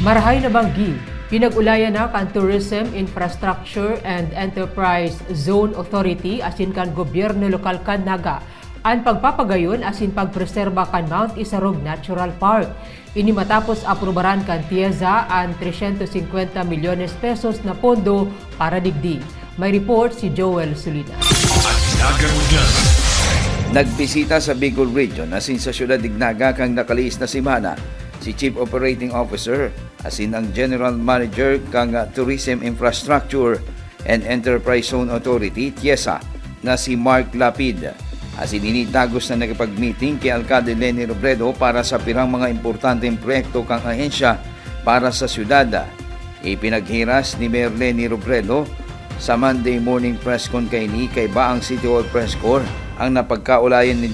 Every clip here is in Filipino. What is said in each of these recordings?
Marahay na banggi, pinag-ulayan na kan Tourism Infrastructure and Enterprise Zone Authority asin kan gobyerno lokal kan Naga ang pagpapagayon asin pagpreserba kan Mount Isarog Natural Park. Ini matapos aprobaran kan TIEZA ang 350 milyones pesos na pondo para digdi. May report si Joel Sulina. Nagbisita sa Bicol Region asin sa siyudad Dignaga kang nakaliis na simana si Chief Operating Officer asin ang General Manager kang Tourism Infrastructure and Enterprise Zone Authority TIEZA na si Mark Lapid. Asin initagos na nakipag-meeting kay Alcalde Leni Robredo para sa pirang mga importanteng proyekto kang ahensya para sa siyudad. Ipinaghiras ni Mayor Leni Robredo sa Monday morning press con kaini kay Baang City Hall Press Corps ang napagkaulayan ni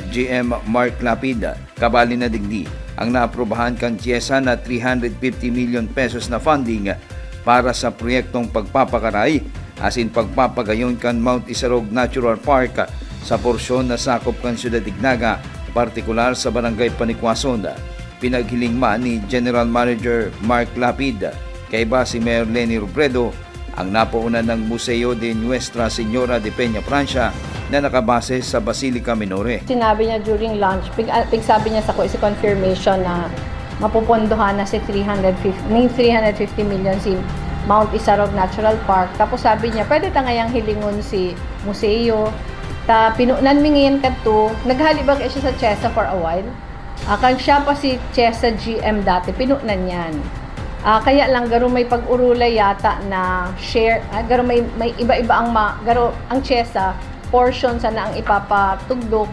GM Mark Lapid kabali na digdi ang naaprubahan kang TIEZA na 350 million pesos na funding para sa proyektong pagpapakaray asin pagpapagayon kan Mount Isarog Natural Park sa porsyon na sakop kan Siyudad Dignaga, partikular sa Barangay Panikwason. Pinaghiling man ni General Manager Mark Lapid kay ba si Mayor Leni Robredo ang napaunan ng Museo de Nuestra Señora de Peña Francia na nakabase sa Basilica Minore. Sinabi niya during lunch, sabi niya sa ko, is confirmation na mapupondohan na si 350 million si Mount Isarog Natural Park. Tapos sabi niya, pwede tangayang hilingon si museo. Ta pinunan mi ngayon kadto, naghalibag siya sa TIEZA for a while. Kang siya pa si TIEZA GM dati, pinunan yan. Kaya lang garo may pag-urulay yata na share, garo may iba-iba ang garo ang TIEZA portion sana ang ipapatugdok.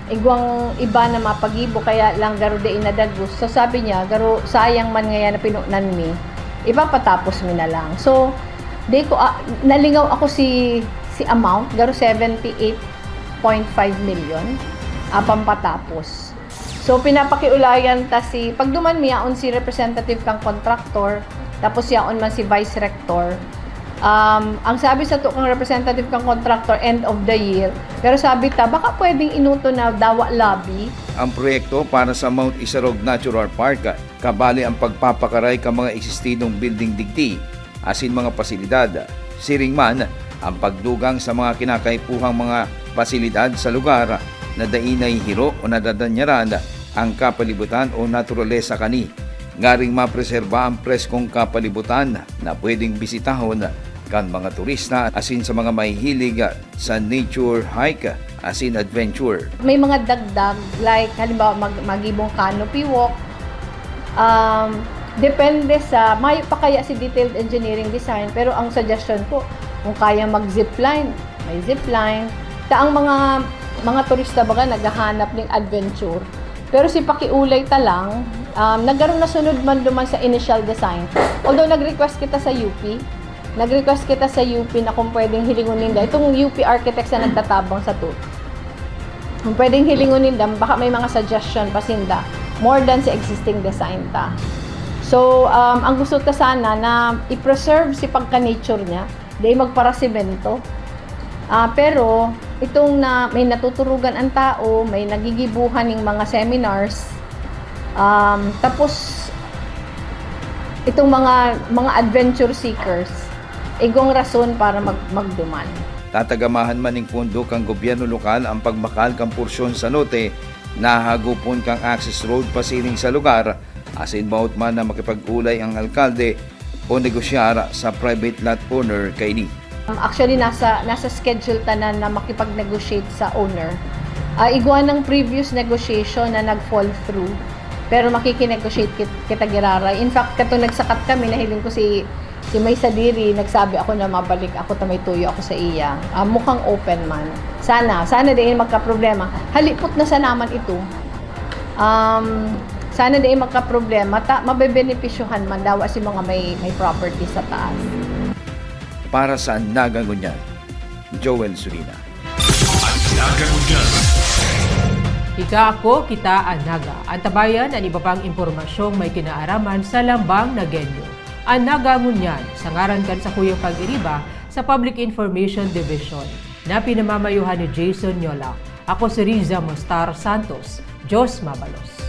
Igwang iba na mapagibo kaya lang garo de inadagos. So sabi niya, garo sayang man ngayon na pinunan mi. Ipapatapos mi na lang. So di ko nalingaw ako si amount, garo 78.5 million pampatapos. So pinapakiulayan ta si pagduman miyaon si representative kang contractor tapos yaon man si vice rector. Ang sabi sa tukang representative kang contractor end of the year, pero sabi ta baka pwedeng inuto na dawa lobby. Ang proyekto para sa Mount Isarog Natural Park kabali ang pagpapakaray ka mga eksistidong building digdi asin mga pasilidad. Siring man ang pagdugang sa mga kinakaipuhang mga pasilidad sa lugar na dainay hiro o nadadanyaran ang kapalibutan o naturalesa kani. Ngaring mapreserba ang preskong kapalibutan na pwedeng bisitahon kan mga turista asin sa mga mahihilig sa nature hike asin adventure. May mga dagdag like halimbawa magibong canopy walk. Depende sa may pa kaya si detailed engineering design pero ang suggestion ko kung kaya mag-zipline, may zipline. Ang mga turista baga naghahanap ng adventure. Pero si pakiulay ta lang, nagkaroon na sunod man duman sa initial design. Although nag-request kita sa UP na kung pwedeng hilingunin da. Itong UP architects na nagtatabang sa to. Kung pwedeng hilingunin da, baka may mga suggestion pa sinda. More than sa existing design ta. So, ang gusto ta sana na i-preserve si pagka-nature niya. Di magparasimento. Pero itong na may natuturugan ang tao, may nagigibuhan ng mga seminars. Tapos itong mga adventure seekers, igong rason para magduman. Tatagamahan man ng pondo kang gobyerno lokal ang pagmakal kang porsyon sa lote na hagupon kang access road pasiling sa lugar asin maut man na makipag-ulay ang alkalde o negosyara sa private lot owner kaini. Actually, nasa schedule tanan na makipag-negotiate sa owner. Igwa ng previous negotiation na nag-fall through. Pero makikinegotiate kita giraray. In fact, katong nagsakat kami, nahiling ko si May Sadiri, nagsabi ako na mabalik ako ta may tuyo ako sa iya. Mukhang open man. Sana din magka-problema. Halipot na sa naman ito. Sana din magka-problema, mabebenepisyohan man daw si mga may property sa taas. Para sa Nagangunyan, Joel Sulina. Ika ako, kita ang Naga. Antabayan ang iba pang impormasyong may kinaaraman sa Lambang Nagenyo. Ang Nagangunyan, sangaran kan sa Kuyang Pag-iriba sa Public Information Division na pinamamayuhan ni Jason Nyola. Ako si Riza Mostar Santos. Diyos mabalos.